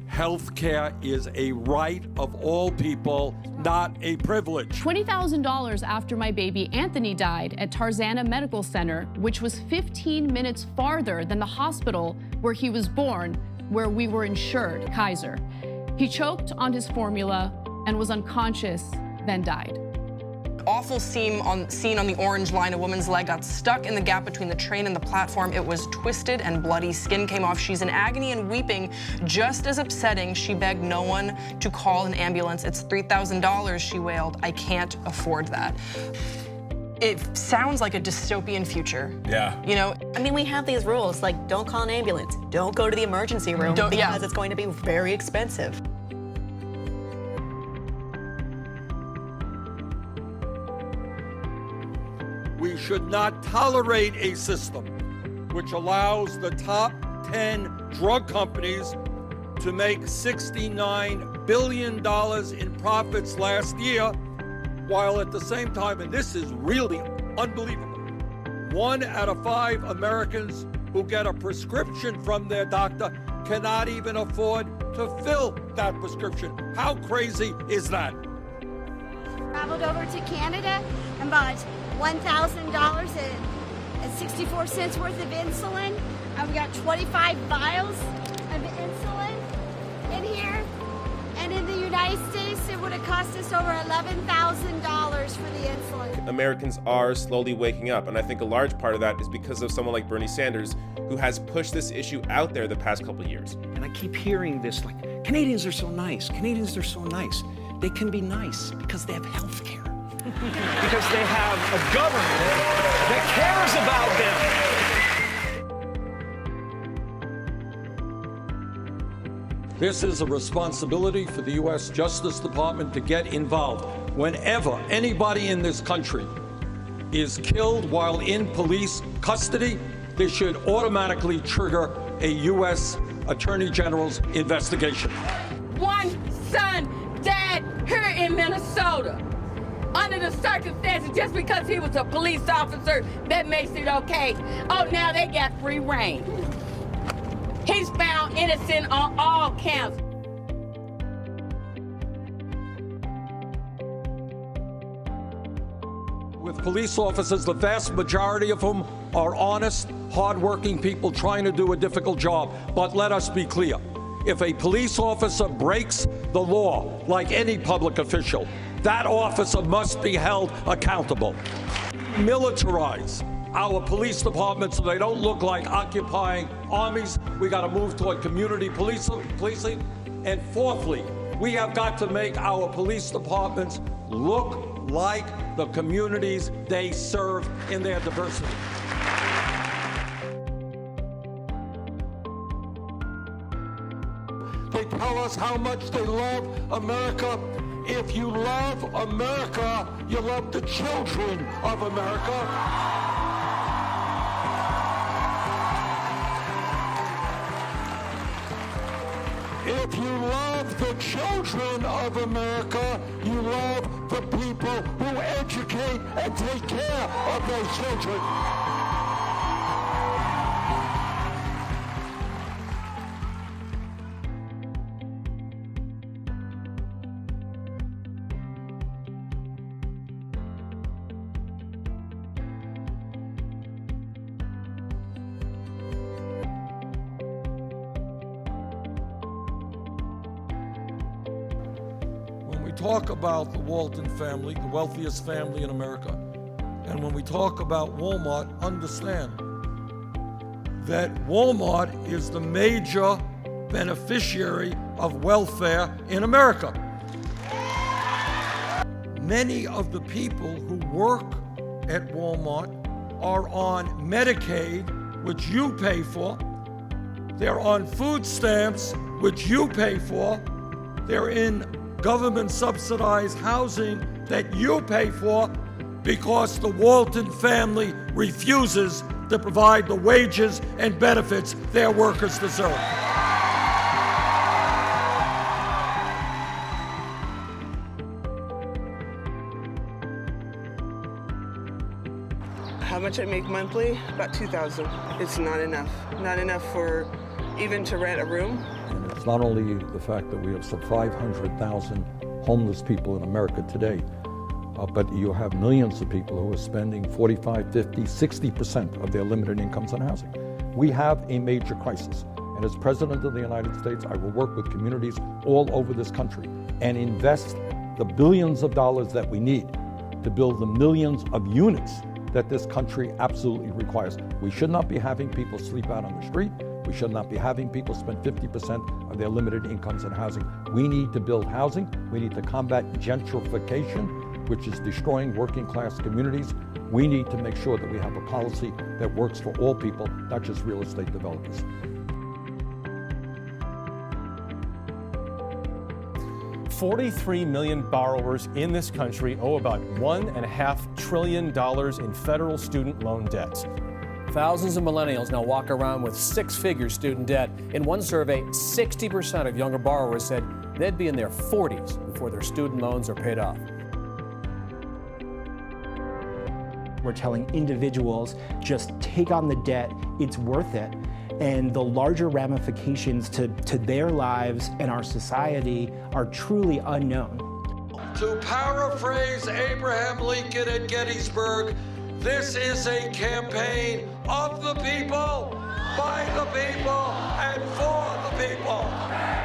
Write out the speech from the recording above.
Healthcare is a right of all people, not a privilege. $20,000 after my baby Anthony died at Tarzana Medical Center, which was 15 minutes farther than the hospital where he was born, where we were insured, Kaiser. He choked on his formula and was unconscious, then died. Awful scene on the orange line. A woman's leg got stuck in the gap between the train and the platform. It was twisted and bloody. Skin came off. She's in agony and weeping. Just as upsetting, she begged no one to call an ambulance. It's $3,000, she wailed. I can't afford that. It sounds like a dystopian future. Yeah. You know? I mean, we have these rules, like don't call an ambulance, don't go to the emergency room because it's going to be very expensive. We should not tolerate a system which allows the top 10 drug companies to make $69 billion in profits last year, while at the same time, and this is really unbelievable, 1 out of 5 Americans who get a prescription from their doctor cannot even afford to fill that prescription. How crazy is that? Traveled over to Canada and bought $1,000 and 64 cents worth of insulin. We got 25 vials of insulin in here. And in the United States, it would have cost us over $11,000 for the insulin. Americans are slowly waking up, and I think a large part of that is because of someone like Bernie Sanders, who has pushed this issue out there the past couple of years. And I keep hearing this, like, Canadians are so nice. Canadians are so nice. They can be nice because they have health care. Because they have a government that cares about them. This is a responsibility for the U.S. Justice Department to get involved. Whenever anybody in this country is killed while in police custody, this should automatically trigger a U.S. Attorney General's investigation. One son died here in Minnesota. Under the circumstances, just because he was a police officer, that makes it okay. Oh, now they got free reign. He's found innocent on all counts. With police officers, the vast majority of whom are honest, hardworking people trying to do a difficult job. But let us be clear. If a police officer breaks the law, like any public official, that officer must be held accountable. Militarize our police departments so they don't look like occupying armies. We got to move toward community policing. And fourthly, we have got to make our police departments look like the communities they serve in their diversity. They tell us how much they love America. If you love America, you love the children of America. If you love the children of America, you love the people who educate and take care of those children. Talk about the Walton family, the wealthiest family in America, and when we talk about Walmart, understand that Walmart is the major beneficiary of welfare in America. Many of the people who work at Walmart are on Medicaid, which you pay for. They're on food stamps, which you pay for. They're in government-subsidized housing that you pay for because the Walton family refuses to provide the wages and benefits their workers deserve. How much much I make monthly? About $2,000. It's not enough. Not enough for even to rent a room. And it's not only the fact that we have some 500,000 homeless people in America today, but you have millions of people who are spending 45, 50, 60% of their limited incomes on housing. We have a major crisis. And as President of the United States, I will work with communities all over this country and invest the billions of dollars that we need to build the millions of units that this country absolutely requires. We should not be having people sleep out on the street. We should not be having people spend 50% of their limited incomes on housing. We need to build housing. We need to combat gentrification, which is destroying working class communities. We need to make sure that we have a policy that works for all people, not just real estate developers. 43 million borrowers in this country owe about $1.5 trillion in federal student loan debts. Thousands of millennials now walk around with six-figure student debt. In one survey, 60% of younger borrowers said they'd be in their 40s before their student loans are paid off. We're telling individuals, just take on the debt, it's worth it. And the larger ramifications to their lives and our society are truly unknown. To paraphrase Abraham Lincoln at Gettysburg, this is a campaign of the people, by the people, and for the people.